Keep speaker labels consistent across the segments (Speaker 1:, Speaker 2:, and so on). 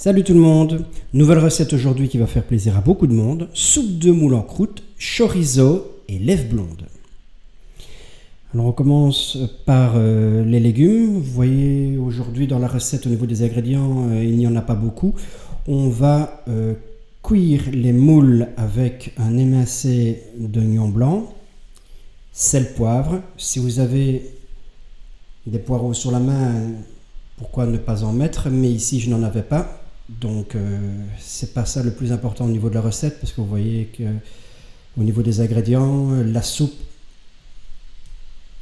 Speaker 1: Salut tout le monde, nouvelle recette aujourd'hui qui va faire plaisir à beaucoup de monde, soupe de moule en croûte, chorizo et lèvres blondes. Alors on commence par les légumes. Vous voyez aujourd'hui dans la recette au niveau des ingrédients, il n'y en a pas beaucoup. On va cuire les moules avec un émincé d'oignon blanc, sel, poivre. Si vous avez des poireaux sur la main, pourquoi ne pas en mettre, mais ici je n'en avais pas. Donc c'est pas ça le plus important au niveau de la recette, parce que vous voyez que au niveau des ingrédients, la soupe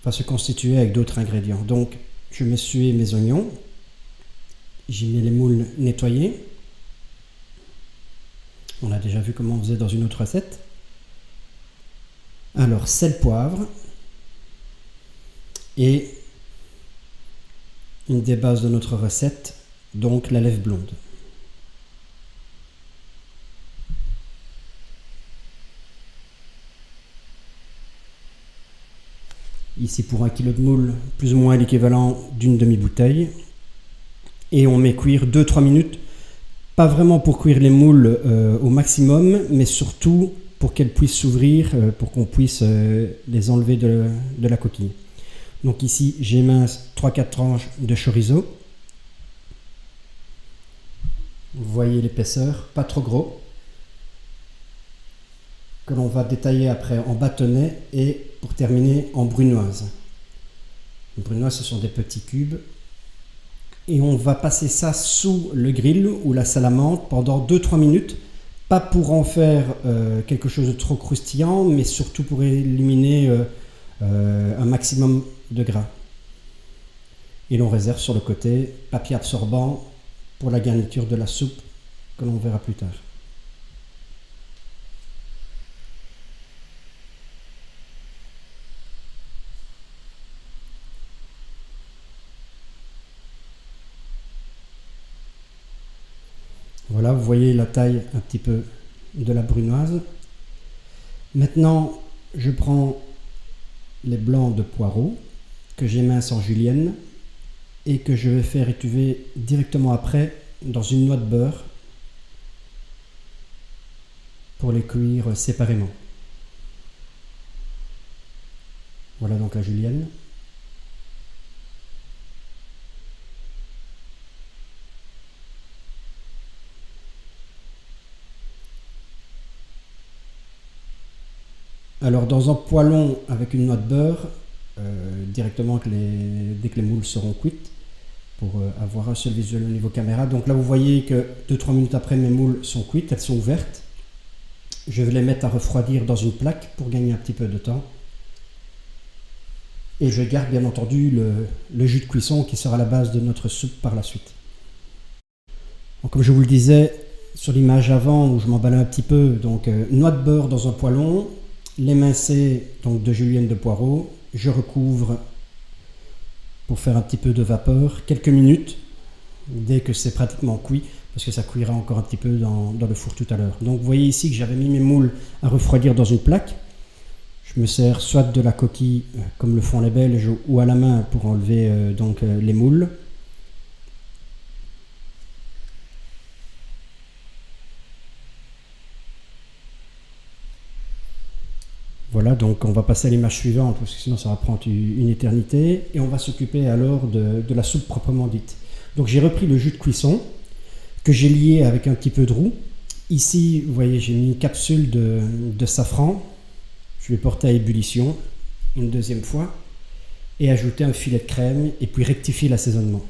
Speaker 1: va se constituer avec d'autres ingrédients. Donc je m'essuie mes oignons, j'y mets les moules nettoyés. On a déjà vu comment on faisait dans une autre recette. Alors sel, poivre et une des bases de notre recette, donc la lèvre blonde. Ici pour 1 kg de moules, plus ou moins l'équivalent d'une demi-bouteille. Et on met cuire 2-3 minutes, pas vraiment pour cuire les moules au maximum, mais surtout pour qu'elles puissent s'ouvrir, pour qu'on puisse les enlever de la coquille. Donc ici j'émince 3-4 tranches de chorizo. Vous voyez l'épaisseur, pas trop gros, que l'on va détailler après en bâtonnets et pour terminer en brunoise. Les brunoises, ce sont des petits cubes. Et on va passer ça sous le grill ou la salamandre pendant 2-3 minutes. Pas pour en faire quelque chose de trop croustillant, mais surtout pour éliminer un maximum de gras. Et l'on réserve sur le côté papier absorbant pour la garniture de la soupe que l'on verra plus tard. Voilà, vous voyez la taille un petit peu de la brunoise. Maintenant, je prends les blancs de poireaux que j'émince en julienne et que je vais faire étuver directement après dans une noix de beurre pour les cuire séparément. Voilà donc la julienne. Alors dans un poêlon avec une noix de beurre, directement dès que les moules seront cuites, pour avoir un seul visuel au niveau caméra. Donc là vous voyez que 2-3 minutes après mes moules sont cuites, elles sont ouvertes. Je vais les mettre à refroidir dans une plaque pour gagner un petit peu de temps. Et je garde bien entendu le jus de cuisson qui sera la base de notre soupe par la suite. Donc, comme je vous le disais sur l'image avant où je m'emballais un petit peu, donc noix de beurre dans un poêlon, l'émincé donc de julienne de poireaux, je recouvre pour faire un petit peu de vapeur, quelques minutes, dès que c'est pratiquement cuit, parce que ça cuira encore un petit peu dans le four tout à l'heure. Donc vous voyez ici que j'avais mis mes moules à refroidir dans une plaque. Je me sers soit de la coquille, comme le font les Belges, ou à la main pour enlever les moules. Voilà, donc on va passer à l'image suivante, parce que sinon ça va prendre une éternité. Et on va s'occuper alors de la soupe proprement dite. Donc j'ai repris le jus de cuisson, que j'ai lié avec un petit peu de roux. Ici, vous voyez, j'ai mis une capsule de safran. Je vais porter à ébullition une deuxième fois. Et ajouter un filet de crème, et puis rectifier l'assaisonnement.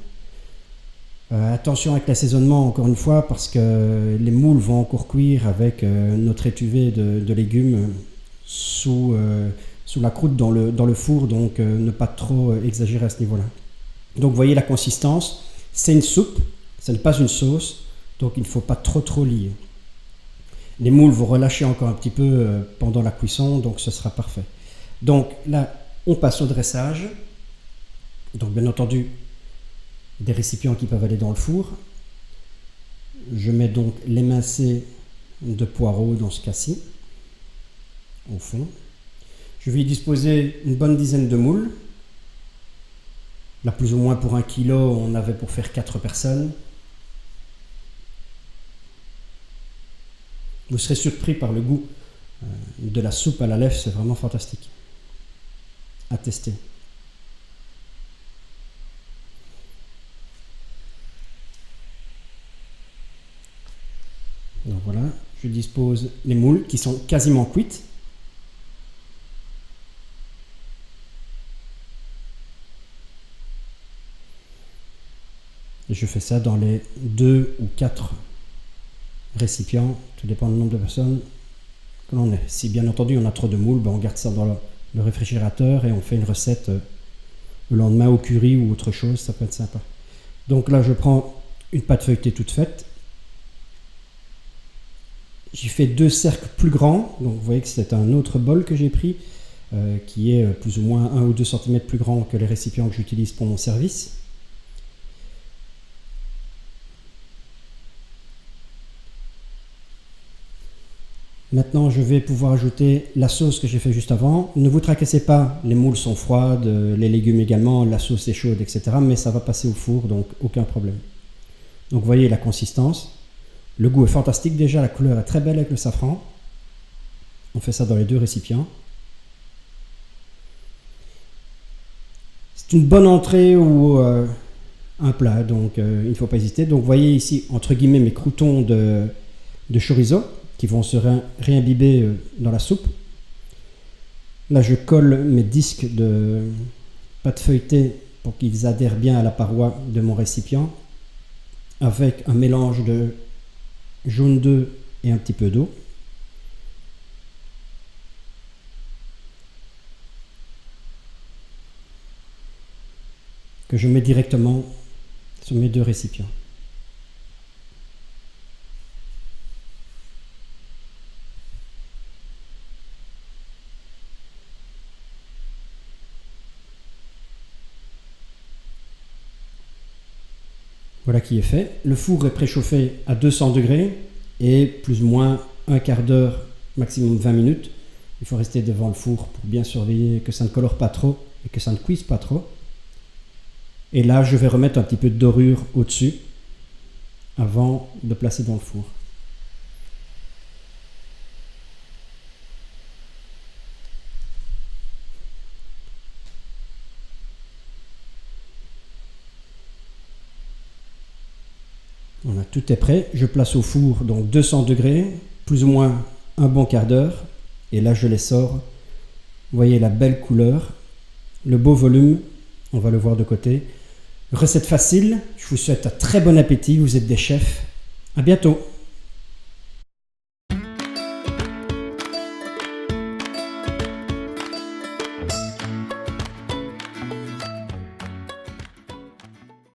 Speaker 1: Attention avec l'assaisonnement, encore une fois, parce que les moules vont encore cuire avec notre étuvée de légumes sous la croûte dans le four, donc ne pas trop exagérer à ce niveau-là. Donc vous voyez la consistance, c'est une soupe, ce n'est pas une sauce, donc il ne faut pas trop lier. Les moules vont relâcher encore un petit peu pendant la cuisson, donc ce sera parfait. Donc là, on passe au dressage. Donc bien entendu, des récipients qui peuvent aller dans le four. Je mets donc l'émincé de poireaux dans ce cas-ci, au fond. Je vais y disposer une bonne dizaine de moules. Là, plus ou moins pour 1 kg, on avait pour faire 4 personnes. Vous serez surpris par le goût de la soupe à la lèvre, c'est vraiment fantastique. À tester. Donc voilà, je dispose les moules qui sont quasiment cuites. Et je fais ça dans les 2 ou 4 récipients, tout dépend du nombre de personnes que l'on est. Si bien entendu on a trop de moules, ben on garde ça dans le réfrigérateur et on fait une recette le lendemain au curry ou autre chose, ça peut être sympa. Donc là je prends une pâte feuilletée toute faite. J'ai fait 2 cercles plus grands, donc vous voyez que c'est un autre bol que j'ai pris, qui est plus ou moins 1 ou 2 cm plus grand que les récipients que j'utilise pour mon service. Maintenant, je vais pouvoir ajouter la sauce que j'ai fait juste avant. Ne vous tracassez pas, les moules sont froides, les légumes également, la sauce est chaude, etc. Mais ça va passer au four, donc aucun problème. Donc vous voyez la consistance. Le goût est fantastique déjà, la couleur est très belle avec le safran. On fait ça dans les 2 récipients. C'est une bonne entrée ou un plat, donc il ne faut pas hésiter. Donc vous voyez ici, entre guillemets, mes croûtons de chorizo qui vont se réimbiber dans la soupe. Là, je colle mes disques de pâte feuilletée pour qu'ils adhèrent bien à la paroi de mon récipient avec un mélange de jaune d'œuf et un petit peu d'eau. Que je mets directement sur mes 2 récipients. Voilà qui est fait. Le four est préchauffé à 200 degrés et plus ou moins un quart d'heure, maximum 20 minutes. Il faut rester devant le four pour bien surveiller que ça ne colore pas trop et que ça ne cuise pas trop. Et là, je vais remettre un petit peu de dorure au-dessus avant de placer dans le four. Voilà, tout est prêt. Je place au four donc 200 degrés, plus ou moins un bon quart d'heure. Et là, je les sors. Vous voyez la belle couleur, le beau volume. On va le voir de côté. Recette facile. Je vous souhaite un très bon appétit. Vous êtes des chefs. À bientôt.